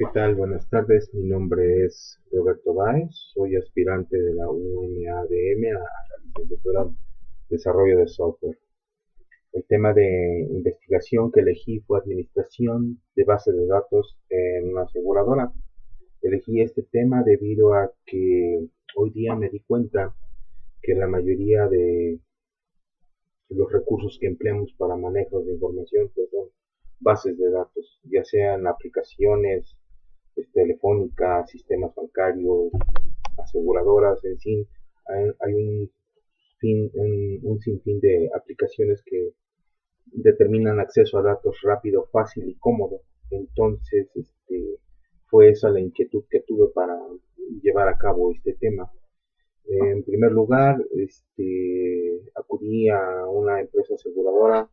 ¿Qué tal? Buenas tardes. Mi nombre es Roberto Báez. Soy aspirante de la UNADM a la licenciatura en Desarrollo de Software. El tema de investigación que elegí fue administración de bases de datos en una aseguradora. Elegí este tema debido a que hoy día me di cuenta que la mayoría de los recursos que empleamos para manejo de información pues son bases de datos, ya sean aplicaciones telefónicas, sistemas bancarios, aseguradoras, en fin, hay un sinfín de aplicaciones que determinan acceso a datos rápido, fácil y cómodo. Entonces, fue esa la inquietud que tuve para llevar a cabo este tema. En primer lugar, acudí a una empresa aseguradora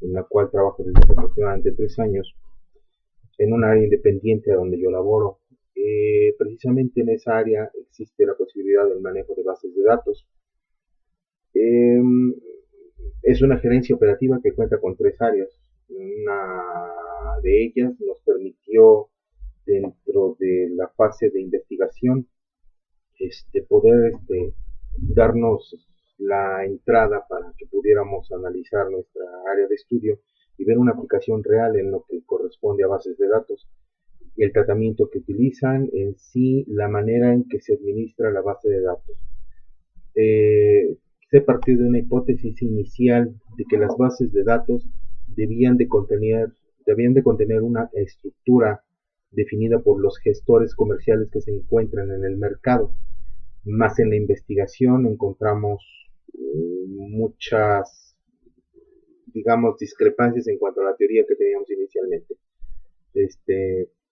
en la cual trabajo desde hace aproximadamente 3 años en un área independiente a donde yo laboro. Precisamente en esa área existe la posibilidad del manejo de bases de datos. Eh, es una gerencia operativa que cuenta con 3 áreas. Una de ellas nos permitió, dentro de la fase de investigación, poder darnos la entrada para que pudiéramos analizar nuestra área de estudio y ver una aplicación real en lo que corresponde a bases de datos, el tratamiento que utilizan, en sí la manera en que se administra la base de datos. Se partió de una hipótesis inicial de que las bases de datos debían de contener una estructura definida por los gestores comerciales que se encuentran en el mercado. Más en la investigación encontramos muchas, digamos, discrepancias en cuanto a la teoría que teníamos inicialmente.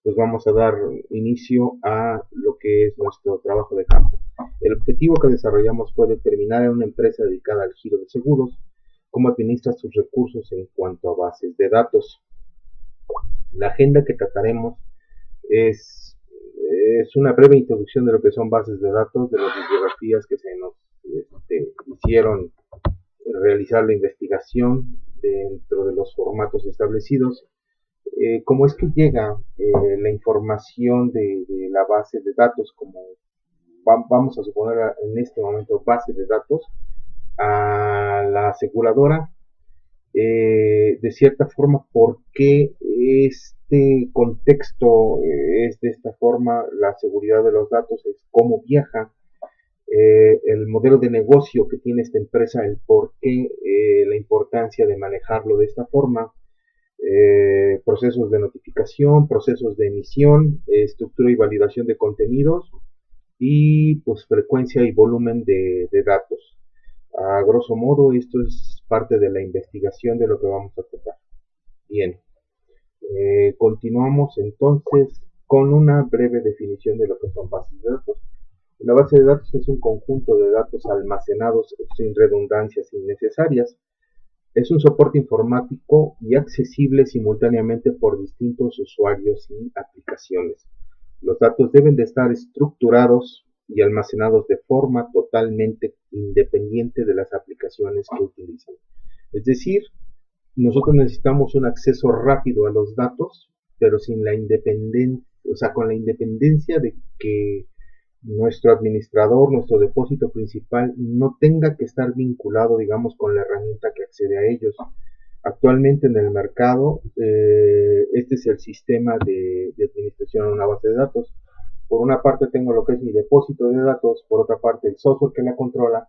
Pues vamos a dar inicio a lo que es nuestro trabajo de campo. El objetivo que desarrollamos fue determinar en una empresa dedicada al giro de seguros cómo administra sus recursos en cuanto a bases de datos. La agenda que trataremos es, es una breve introducción de lo que son bases de datos, de las bibliografías que se nos hicieron realizar la investigación dentro de los formatos establecidos. ¿Cómo es que llega la información de la base de datos, como vamos a suponer en este momento base de datos, a la aseguradora? De cierta forma, ¿por qué este contexto es de esta forma? La seguridad de los datos es cómo viaja, el modelo de negocio que tiene esta empresa, el por qué, la importancia de manejarlo de esta forma, procesos de notificación, procesos de emisión, estructura y validación de contenidos y pues frecuencia y volumen de datos. A grosso modo, esto es parte de la investigación de lo que vamos a tratar. Bien, continuamos entonces con una breve definición de lo que son bases de datos. Una base de datos es un conjunto de datos almacenados sin redundancias innecesarias. Es un soporte informático y accesible simultáneamente por distintos usuarios y aplicaciones. Los datos deben de estar estructurados y almacenados de forma totalmente independiente de las aplicaciones que utilizan. Es decir, nosotros necesitamos un acceso rápido a los datos, pero sin la independencia, o sea, con la independencia de que nuestro administrador, nuestro depósito principal, no tenga que estar vinculado, digamos, con la herramienta que accede a ellos. Actualmente en el mercado, este es el sistema de administración de una base de datos. Por una parte tengo lo que es mi depósito de datos, por otra parte el software que la controla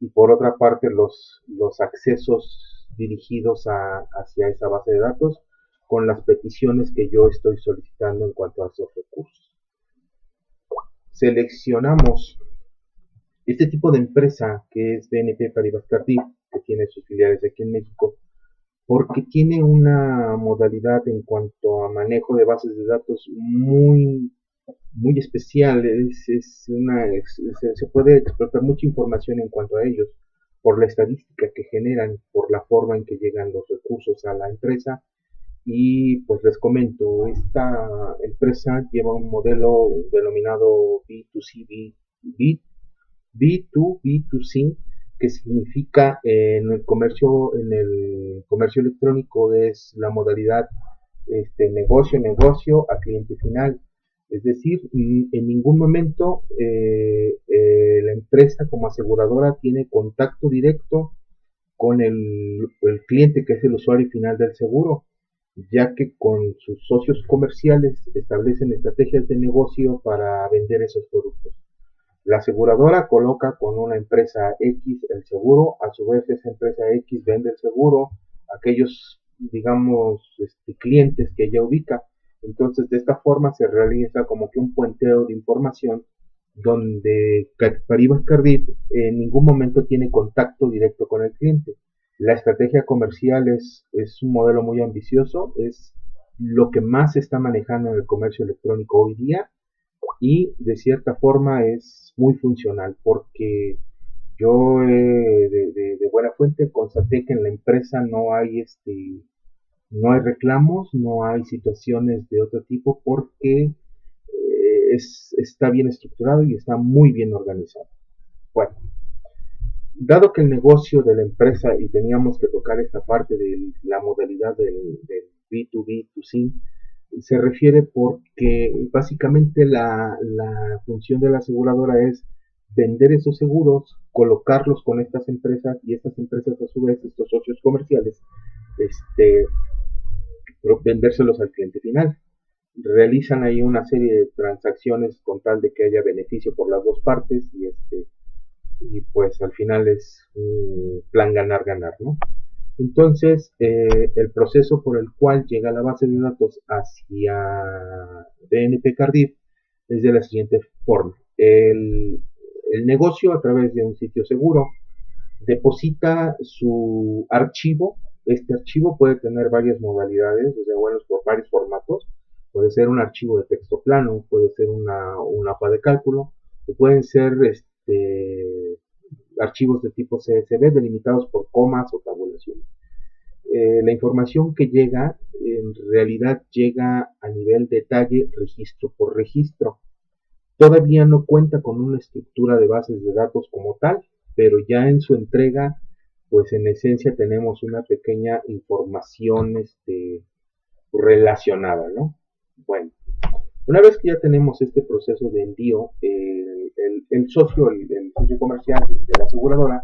y por otra parte los accesos dirigidos hacia esa base de datos con las peticiones que yo estoy solicitando en cuanto a esos recursos. Seleccionamos este tipo de empresa que es BNP Paribas Cardif, que tiene sus filiales aquí en México, porque tiene una modalidad en cuanto a manejo de bases de datos muy especial. Se puede explotar mucha información en cuanto a ellos por la estadística que generan, por la forma en que llegan los recursos a la empresa. Y pues les comento, esta empresa lleva un modelo denominado B2C, B2B2C, que significa en el comercio electrónico es la modalidad negocio a cliente final. Es decir, en ningún momento la empresa como aseguradora tiene contacto directo con el cliente, que es el usuario final del seguro, ya que con sus socios comerciales establecen estrategias de negocio para vender esos productos. La aseguradora coloca con una empresa X el seguro, a su vez esa empresa X vende el seguro a aquellos, digamos, clientes que ella ubica. Entonces, de esta forma se realiza como que un puenteo de información donde Paribas Cardif en ningún momento tiene contacto directo con el cliente. La estrategia comercial es un modelo muy ambicioso, es lo que más se está manejando en el comercio electrónico hoy día y de cierta forma es muy funcional porque yo de buena fuente constaté que en la empresa no hay reclamos, no hay situaciones de otro tipo porque está bien estructurado y está muy bien organizado. Bueno, dado que el negocio de la empresa y teníamos que tocar esta parte de la modalidad del B2B2C, se refiere porque básicamente la función de la aseguradora es vender esos seguros, colocarlos con estas empresas y estas empresas a su vez, estos socios comerciales, este, vendérselos al cliente final. Realizan ahí una serie de transacciones con tal de que haya beneficio por las dos partes y pues al final es un plan ganar-ganar, ¿no? Entonces, el proceso por el cual llega la base de datos hacia BNP Cardif es de la siguiente forma. El negocio a través de un sitio seguro deposita su archivo. Este archivo puede tener varias modalidades, o sea, bueno, por varios formatos. Puede ser un archivo de texto plano, puede ser una hoja de cálculo, o pueden ser archivos de tipo CSV delimitados por comas o tabulaciones. La información que llega en realidad llega a nivel detalle registro por registro. Todavía no cuenta con una estructura de bases de datos como tal, pero ya en su entrega, pues en esencia tenemos una pequeña información relacionada, ¿no? Bueno, una vez que ya tenemos este proceso de envío, el socio comercial de la aseguradora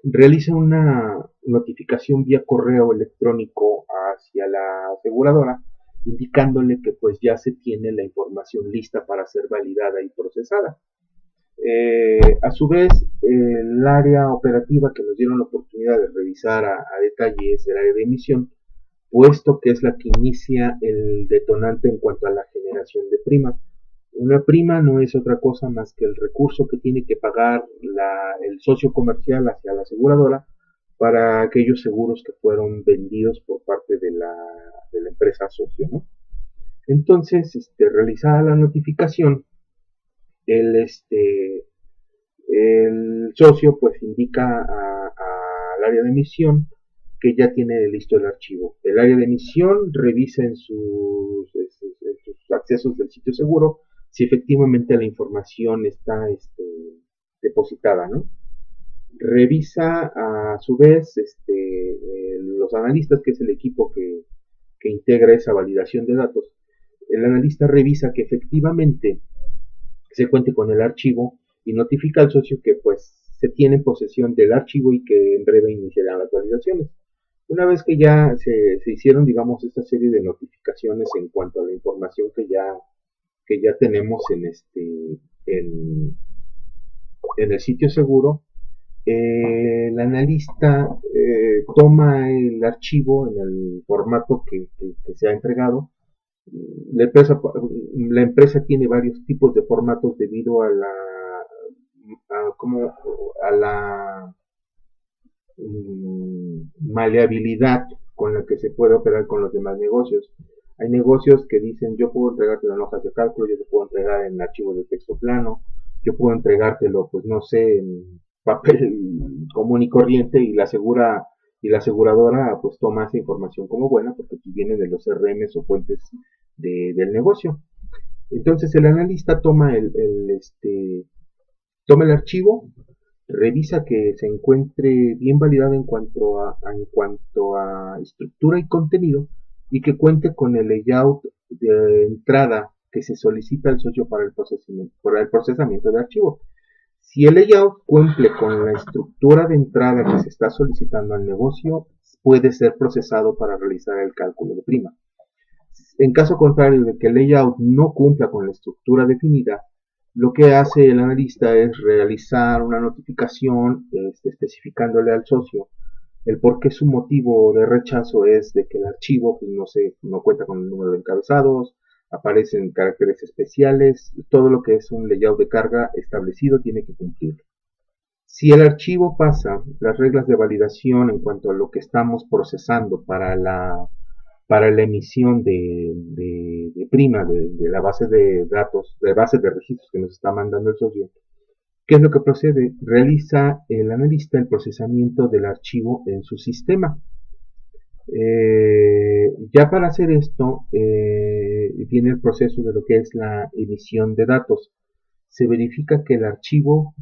realiza una notificación vía correo electrónico hacia la aseguradora indicándole que pues ya se tiene la información lista para ser validada y procesada. A su vez, el área operativa que nos dieron la oportunidad de revisar a detalle es el área de emisión, puesto que es la que inicia el detonante en cuanto a la generación de prima. Una prima no es otra cosa más que el recurso que tiene que pagar el socio comercial hacia la aseguradora para aquellos seguros que fueron vendidos por parte de la empresa socio, ¿no? Entonces, realizada la notificación, el, el socio pues indica al área de emisión que ya tiene listo el archivo. El área de emisión revisa en sus accesos del sitio seguro si efectivamente la información está depositada, ¿no? Revisa a su vez los analistas, que es el equipo que integra esa validación de datos. El analista revisa que efectivamente se cuente con el archivo y notifica al socio que pues se tiene en posesión del archivo y que en breve iniciarán las validaciones. Una vez que ya se hicieron, digamos, esta serie de notificaciones en cuanto a la información que ya tenemos en el sitio seguro, el analista toma el archivo en el formato que se ha entregado. La empresa tiene varios tipos de formatos debido a la maleabilidad con la que se puede operar con los demás negocios. Hay negocios que dicen yo puedo entregártelo en hojas de cálculo, yo te puedo entregar en archivos de texto plano, yo puedo entregártelo, pues no sé, en papel común y corriente y la aseguradora pues toma esa información como buena porque viene de los CRMs o fuentes del negocio. Entonces el analista toma el archivo, revisa que se encuentre bien validado en cuanto a estructura y contenido y que cuente con el layout de entrada que se solicita al socio para el procesamiento de archivo. Si el layout cumple con la estructura de entrada que se está solicitando al negocio, puede ser procesado para realizar el cálculo de prima. En caso contrario de que el layout no cumpla con la estructura definida, lo que hace el analista es realizar una notificación especificándole al socio el por qué su motivo de rechazo es de que el archivo pues, no cuenta con el número de encabezados, aparecen caracteres especiales, todo lo que es un layout de carga establecido tiene que cumplirlo. Si el archivo pasa las reglas de validación en cuanto a lo que estamos procesando para la emisión de prima de la base de datos, de base de registros que nos está mandando el socio, ¿qué es lo que procede? Realiza el analista el procesamiento del archivo en su sistema. Ya para hacer esto, viene el proceso de lo que es la emisión de datos. Se verifica que el archivo,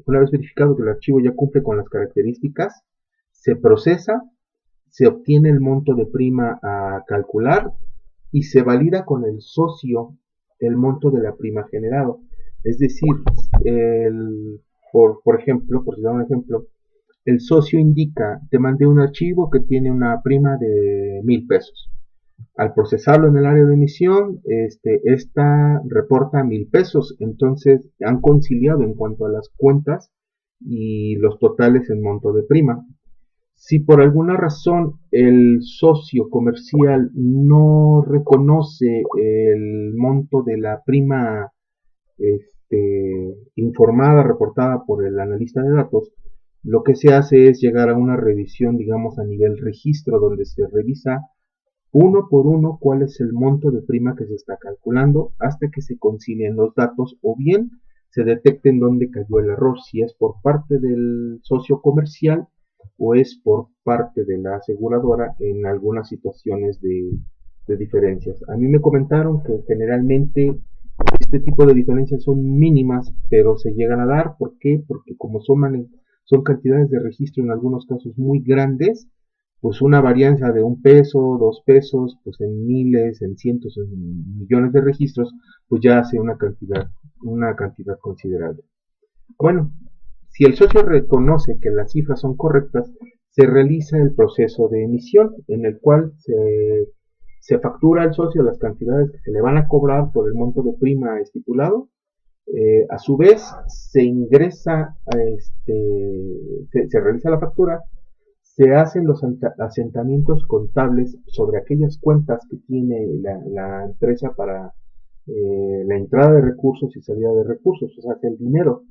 una vez verificado que el archivo ya cumple con las características, se procesa, se obtiene el monto de prima a calcular y se valida con el socio el monto de la prima generado. Es decir, por ejemplo, por dar un ejemplo, el socio indica, te mandé un archivo que tiene una prima de 1,000 pesos. Al procesarlo en el área de emisión, esta reporta 1,000 pesos. Entonces han conciliado en cuanto a las cuentas y los totales en monto de prima. Si por alguna razón el socio comercial no reconoce el monto de la prima informada, reportada por el analista de datos, lo que se hace es llegar a una revisión, digamos, a nivel registro, donde se revisa uno por uno cuál es el monto de prima que se está calculando hasta que se concilien los datos o bien se detecte en dónde cayó el error, si es por parte del socio comercial o es por parte de la aseguradora en algunas situaciones de diferencias. A mí me comentaron que generalmente este tipo de diferencias son mínimas, pero se llegan a dar. ¿Por qué? Porque como son cantidades de registro en algunos casos muy grandes, pues una varianza de 1 peso, 2 pesos, pues en miles, en cientos, en millones de registros, pues ya hace una cantidad considerable. Bueno, si el socio reconoce que las cifras son correctas, se realiza el proceso de emisión en el cual se factura al socio las cantidades que se le van a cobrar por el monto de prima estipulado. A su vez, se ingresa, se realiza la factura, se hacen los asentamientos contables sobre aquellas cuentas que tiene la empresa para la entrada de recursos y salida de recursos, o sea, el dinero,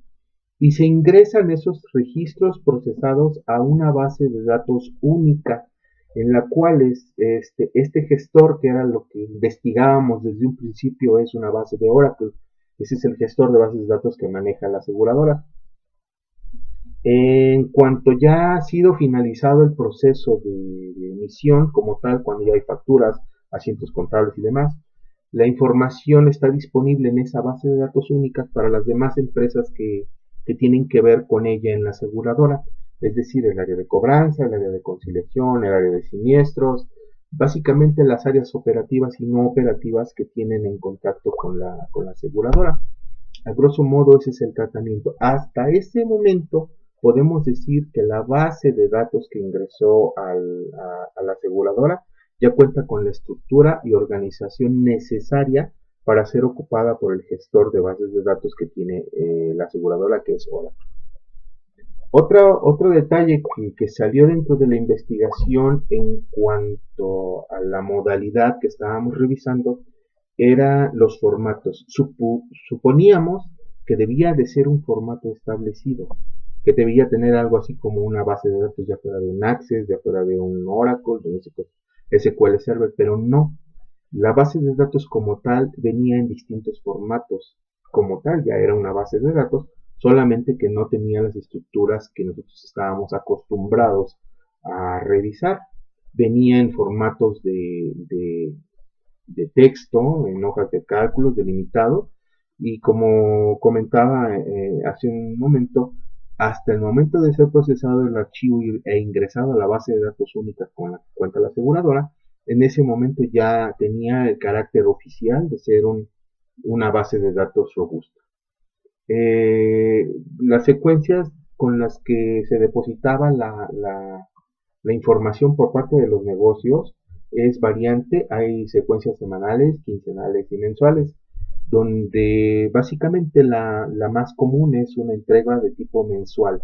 y se ingresan esos registros procesados a una base de datos única en la cual este gestor, que era lo que investigábamos desde un principio, es una base de Oracle. Ese es el gestor de bases de datos que maneja la aseguradora. En cuanto ya ha sido finalizado el proceso de emisión como tal, cuando ya hay facturas, asientos contables y demás, la información está disponible en esa base de datos únicas para las demás empresas que tienen que ver con ella en la aseguradora, es decir, el área de cobranza, el área de conciliación, el área de siniestros, básicamente las áreas operativas y no operativas que tienen en contacto con la aseguradora. A grosso modo ese es el tratamiento. Hasta ese momento podemos decir que la base de datos que ingresó a la aseguradora ya cuenta con la estructura y organización necesaria para ser ocupada por el gestor de bases de datos que tiene la aseguradora, que es Oracle. Otro detalle que salió dentro de la investigación en cuanto a la modalidad que estábamos revisando era los formatos. Suponíamos que debía de ser un formato establecido, que debía tener algo así como una base de datos ya fuera de un Access, ya fuera de un Oracle, de un SQL Server, pero no. La base de datos como tal venía en distintos formatos. Como tal, ya era una base de datos, solamente que no tenía las estructuras que nosotros estábamos acostumbrados a revisar. Venía en formatos de texto, en hojas de cálculos, delimitado, y como comentaba hace un momento, hasta el momento de ser procesado el archivo e ingresado a la base de datos única con la cuenta de la aseguradora, en ese momento ya tenía el carácter oficial de ser una base de datos robusta. Las secuencias con las que se depositaba la información por parte de los negocios es variante. Hay secuencias semanales, quincenales y mensuales, donde básicamente la más común es una entrega de tipo mensual.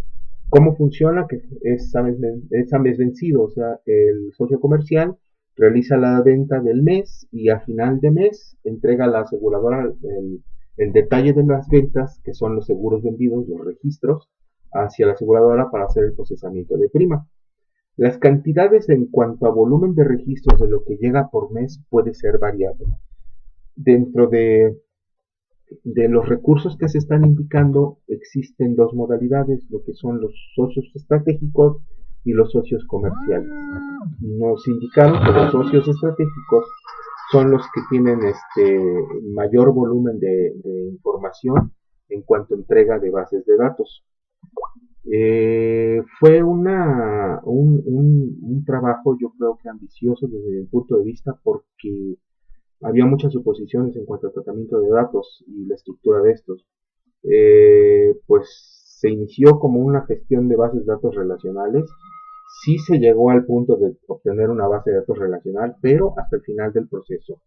¿Cómo funciona? Que es a mes vencido, o sea, el socio comercial realiza la venta del mes y a final de mes entrega a la aseguradora el detalle de las ventas, que son los seguros vendidos, los registros, hacia la aseguradora para hacer el procesamiento de prima. Las cantidades en cuanto a volumen de registros de lo que llega por mes puede ser variable. Dentro de los recursos que se están indicando existen dos modalidades, lo que son los socios estratégicos y los socios comerciales. Nos indicaron que los socios estratégicos son los que tienen mayor volumen de información en cuanto a entrega de bases de datos. Fue un trabajo, yo creo que ambicioso desde mi punto de vista, porque había muchas suposiciones en cuanto al tratamiento de datos y la estructura de estos. Pues se inició como una gestión de bases de datos relacionales. Sí se llegó al punto de obtener una base de datos relacional, pero hasta el final del proceso.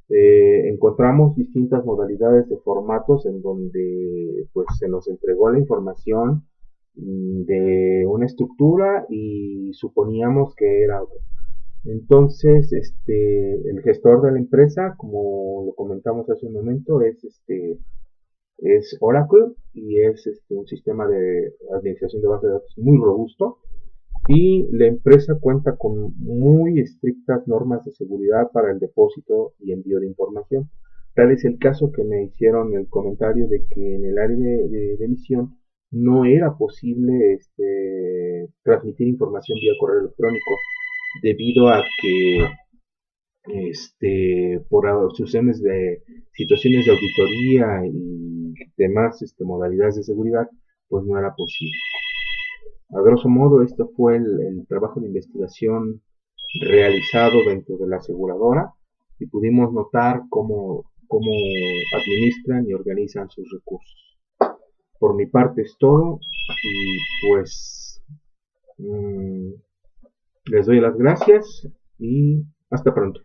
Encontramos distintas modalidades de formatos en donde pues se nos entregó la información de una estructura y suponíamos que era otra. Entonces, el gestor de la empresa, como lo comentamos hace un momento, es Oracle y es un sistema de administración de base de datos muy robusto, y la empresa cuenta con muy estrictas normas de seguridad para el depósito y envío de información. Tal es el caso que me hicieron el comentario de que en el área de emisión no era posible transmitir información vía correo electrónico, debido a que por situaciones de auditoría y demás modalidades de seguridad, pues no era posible. A grosso modo, esto fue el trabajo de investigación realizado dentro de la aseguradora, y pudimos notar cómo administran y organizan sus recursos. Por mi parte es todo, y pues les doy las gracias y hasta pronto.